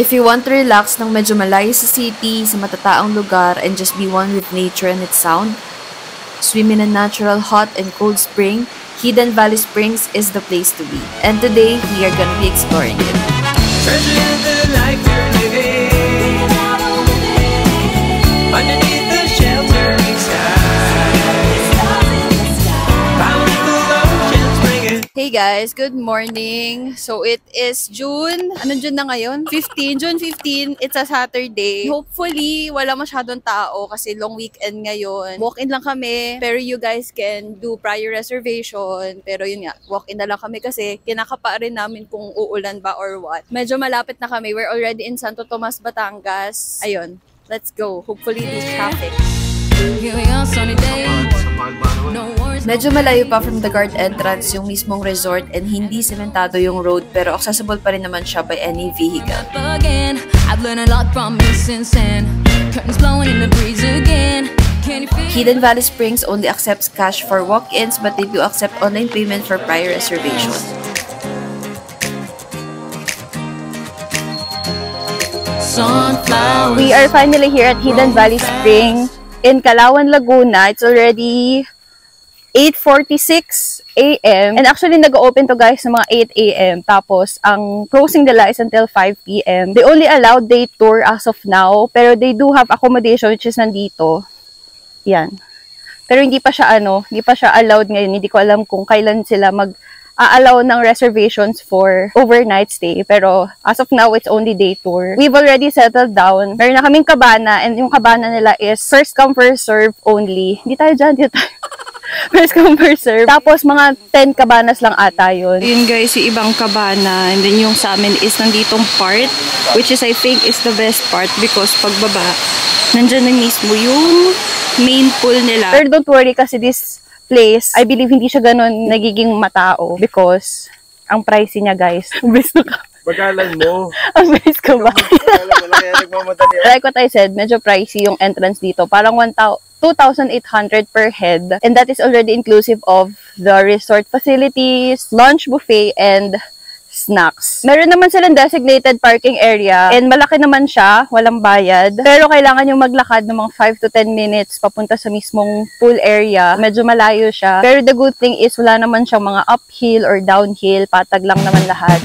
If you want to relax ng medyo malayo sa city, sa matataang lugar, and just be one with nature and its sound, swim in a natural hot and cold spring, Hidden Valley Springs is the place to be. And today, we are gonna be exploring it. Treasure the life you're living underneath the sheltering sky. Powerful oceans bring it. Hey guys, good morning. So it is June, anong June na ngayon? June 15, it's a Saturday. Hopefully, wala masyadong tao kasi long weekend ngayon. Walk-in lang kami, pero you guys can do prior reservation. Pero yun nga, walk-in na lang kami kasi kinakapa rin namin kung uulan ba or what. Medyo malapit na kami. We're already in Santo Tomas, Batangas. Ayun, let's go. Hopefully, this traffic. Medyo malayo pa from the guard entrance yung mismong resort and hindi sementado yung road pero accessible pa rin naman siya by any vehicle. Hidden Valley Springs only accepts cash for walk-ins but they do accept online payment for prior reservation. We are finally here at Hidden Valley Springs in Calauan, Laguna. It's already 8:46 a.m. And actually, nag-open to guys ng mga 8 a.m. Tapos, ang closing nila is until 5 p.m. They only allow day tour as of now. Pero they do have accommodation which is nandito. Yan. Pero hindi pa siya allowed ngayon. Hindi ko alam kung kailan sila mag-allow ng reservations for overnight stay. Pero as of now, it's only day tour. We've already settled down. Meron na kaming kabana and yung kabana nila is first come, first serve only. Hindi tayo dyan, dito tayo. First come, first serve. Tapos, mga 10 kabanas lang ata yun. Yun guys, yung ibang kabana. And then yung sa amin is nanditong part, which is I think is the best part because pagbaba, nandyan na mismo yung main pool nila. Pero don't worry kasi this place, I believe hindi siya ganun nagiging matao because ang pricey niya guys. Bagalan mo. Ang bilis ko ba? Bagalan mo lang yan, nagmamadali. Like what I said, medyo pricey yung entrance dito. Parang 2,800 per head. And that is already inclusive of the resort facilities, lunch buffet, and snacks. Meron naman silang designated parking area and malaki naman siya, walang bayad. Pero kailangan yung maglakad ng mga 5 to 10 minutes papunta sa mismong pool area. Medyo malayo siya. Pero the good thing is wala naman siyang mga uphill or downhill. Patag lang naman lahat.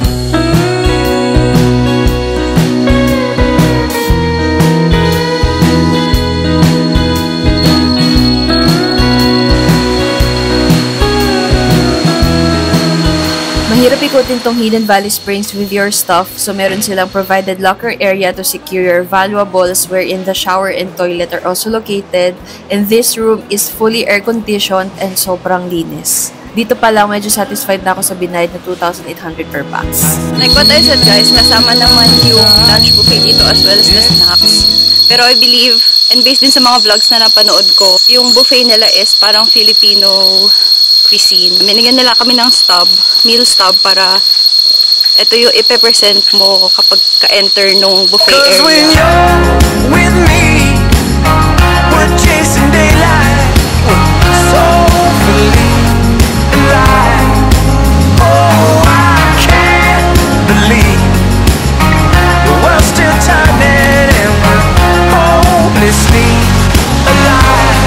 Mahirap ikutin tong Hidden Valley Springs with your stuff, so meron silang provided locker area to secure your valuables wherein the shower and toilet are also located, and this room is fully air-conditioned and sobrang linis. Dito pa lang, medyo satisfied na ako sa binayad na 2,800 per box. Like what I said guys, kasama naman yung lunch buffet dito as well as the snacks. Pero I believe, and based din sa mga vlogs na napanood ko, yung buffet nila is parang Filipino cuisine. Binigyan nila kami ng stub, meal stub para ito yung ipe-present mo kapag ka-enter nung buffet area. 'Cause when you're with me, we're chasing daylight, so alive. Oh, I can't believe the world's still turning and we're hopelessly alive.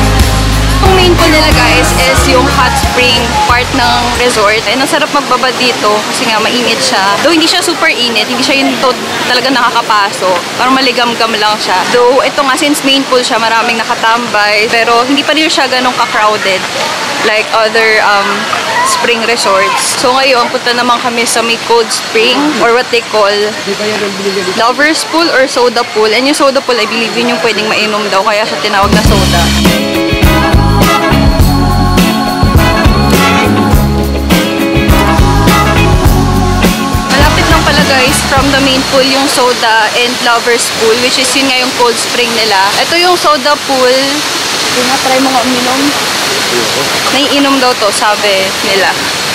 Yung main pool nila guys is yung hot spring part ng resort. And ang sarap magbaba dito kasi nga mainit siya. Though hindi siya super init, hindi siya yung talaga nakakapaso. Parang maligam-gam lang siya. Though ito nga since main pool siya, maraming nakatambay. Pero hindi pa rin siya ganun ka-crowded like other spring resorts. So ngayon, punta naman kami sa may cold spring or what they call lover's pool or soda pool. And yung soda pool, I believe yun yung pwedeng mainom daw. Kaya siya tinawag na soda. Guys, from the main pool yung soda and lover's pool, which is yun nga yung cold spring nila. Ito yung soda pool. Try mo nga uminom. Naiinom daw to, sabi nila.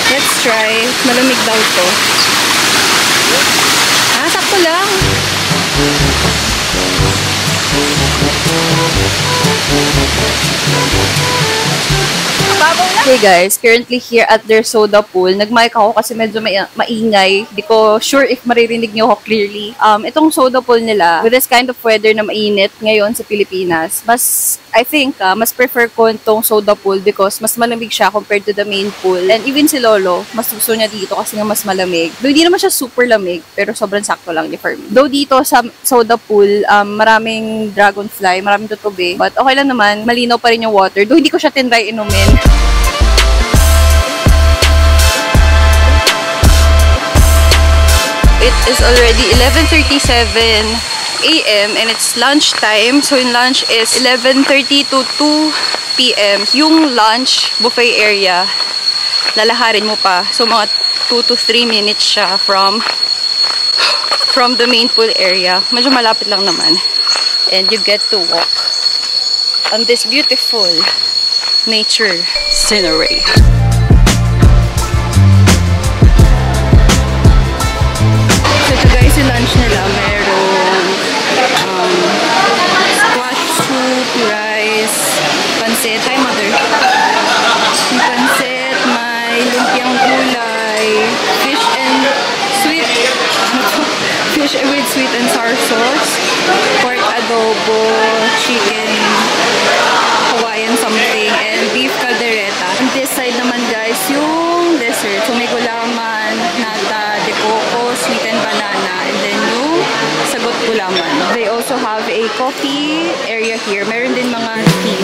Let's try. Malamig daw to. Sakto lang. Babaw na. Hey guys, currently here at their soda pool. Nag-mic ako kasi medyo maingay. Hindi ko sure if maririnig niyo ako clearly. Itong soda pool nila, with this kind of weather na mainit ngayon sa Pilipinas, mas prefer ko itong soda pool because mas malamig siya compared to the main pool. And even si Lolo, mas gusto niya dito kasi nga mas malamig. Though hindi naman siya super lamig, pero sobrang sakto lang niya for me. Though dito sa soda pool, maraming dragonfly, maraming tutubi. But okay lang naman, malinaw pa rin yung water. Though hindi ko siya tinry inumin. It is already 11:37 a.m. and it's lunch time. So yung lunch is 11:30 to 2 p.m. Yung lunch buffet area, lalaharin mo pa. So mga 2 to 3 minutes siya from the main pool area. Medyo malapit lang naman. And you get to walk on this beautiful nature scenery. Yung lunch nila, merong squash soup, rice, pansit. Hi, mother. Yung pansit, may lumpiang gulay, fish with sweet and sour sauce, pork adobo, chicken, Hawaiian something, and beef caldereta. On this side naman guys, yung dessert. So may gulaman, nata, de coco, sweetened banana, and then yung sagot gulaman. They also have a coffee area here. Meron din mga tea.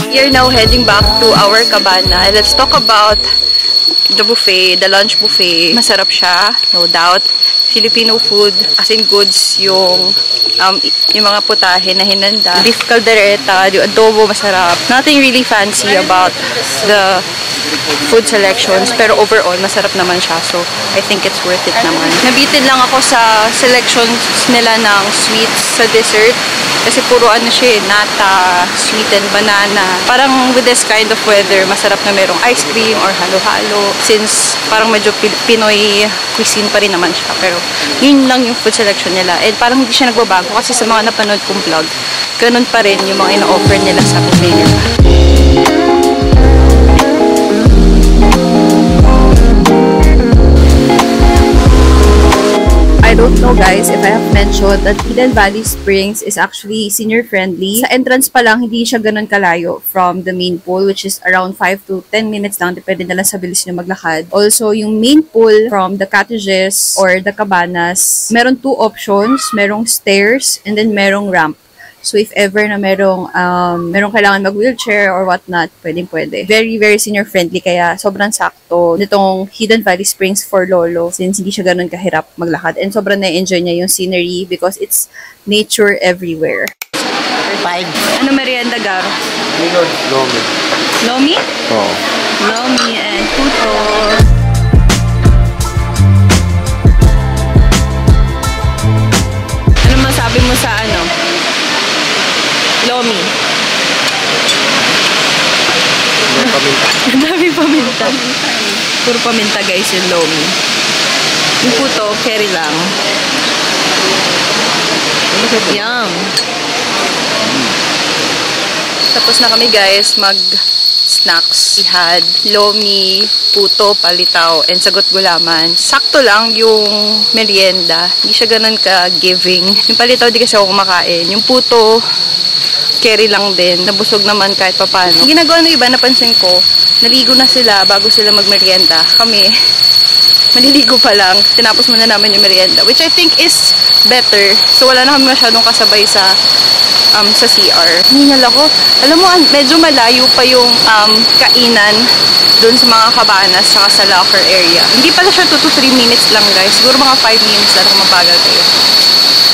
We are now heading back to our cabana. Let's talk about the buffet, the lunch buffet. Masarap siya, no doubt. Filipino food, as in goods, yung mga putahe na hinanda. Beef caldereta, yung adobo, masarap. Nothing really fancy about the food selections, pero overall, masarap naman siya. So, I think it's worth it naman. Nabitin lang ako sa selections nila ng sweets sa dessert. Kasi puro ano siya, nata, sweetened banana. Parang with this kind of weather, masarap na merong ice cream or halo-halo. Since parang medyo Pinoy cuisine pa rin naman siya. Pero yun lang yung food selection nila. And parang hindi siya nagbabago kasi sa mga napanood kong vlog, ganun pa rin yung mga ino-offer nila sa buffet nila. I don't know guys if I have mentioned that Hidden Valley Springs is actually senior friendly. Sa entrance pa lang, hindi siya ganun kalayo from the main pool, which is around 5 to 10 minutes lang, depende na lang sa bilis nyo maglakad. Also, yung main pool from the cottages or the cabanas, meron 2 options. Merong stairs and then merong ramp. So, if ever na merong kailangan mag-wheelchair or whatnot, pwede. Very, very senior-friendly, kaya sobrang sakto nitong Hidden Valley Springs for Lolo since hindi siya ganun kahirap maglakad. And sobrang na-enjoy niya yung scenery because it's nature everywhere. 5. Ano merienda, Garo? Lomi. Lomi? Oo. Lomi and puto. Ano masabi mo sa Lomi? Paminta. Ang dami paminta. Puro paminta guys yung Lomi. Yung puto, carry lang. Yum. Tapos na kami guys mag-snacks. We had Lomi, puto, palitaw, and sagot gulaman. Sakto lang yung merienda. Hindi siya ganun ka-giving. Yung palitaw di kasi ako kumakain. Yung puto, carry lang din. Nabusog naman kahit papano. Yung ginagawa ng iba, napansin ko, naligo na sila bago sila magmerienda. Kami, maliligo pa lang. Tinapos muna namin yung merienda, which I think is better. So, wala na kami masyadong kasabay sa CR. Hingal ako. Alam mo, medyo malayo pa yung kainan dun sa mga cabanas saka sa locker area. Hindi pala siya 2 to 3 minutes lang guys. Siguro mga 5 minutes lang kung mabagal kayo.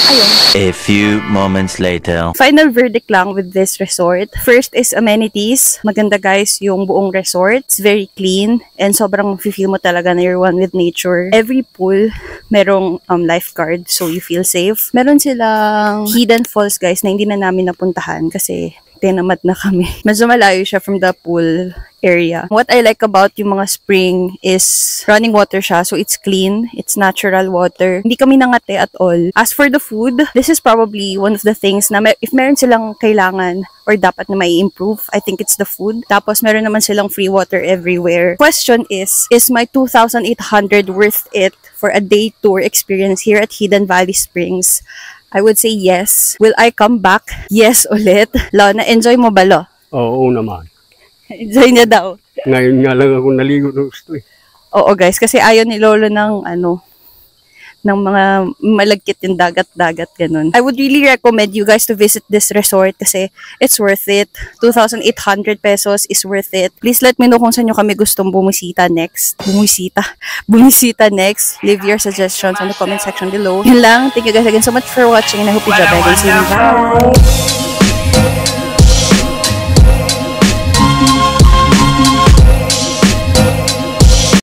Ayun. A few moments later. Final verdict lang with this resort. First is amenities. Maganda guys yung buong resort. It's very clean and sobrang feel mo talaga na you're one with nature. Every pool merong lifeguard so you feel safe. Meron silang hidden falls guys na hindi na namin napuntahan kasi tinamad na kami. Medyo malayo siya from the pool area. What I like about yung mga spring is running water siya. So, it's clean. It's natural water. Hindi kami nangate at all. As for the food, this is probably one of the things na if meron silang kailangan or dapat na may improve, I think it's the food. Tapos, meron naman silang free water everywhere. Question is my 2,800 worth it for a day tour experience here at Hidden Valley Springs? I would say yes. Will I come back? Yes ulit. Lo, na-enjoy mo ba, Lo? Oo naman. Enjoy niya daw. Ngayon nga lang ako naligo ng gusto eh. Oo guys, kasi ayaw ni Lolo ng ng mga malagkit yung dagat-dagat ganun. I would really recommend you guys to visit this resort kasi it's worth it. 2,800 pesos is worth it. Please let me know kung saan nyo kami gustong bumisita next. Bumisita next. Leave your suggestions on the comment section below. Yun lang. Thank you guys again so much for watching and I hope you enjoyed. Bye.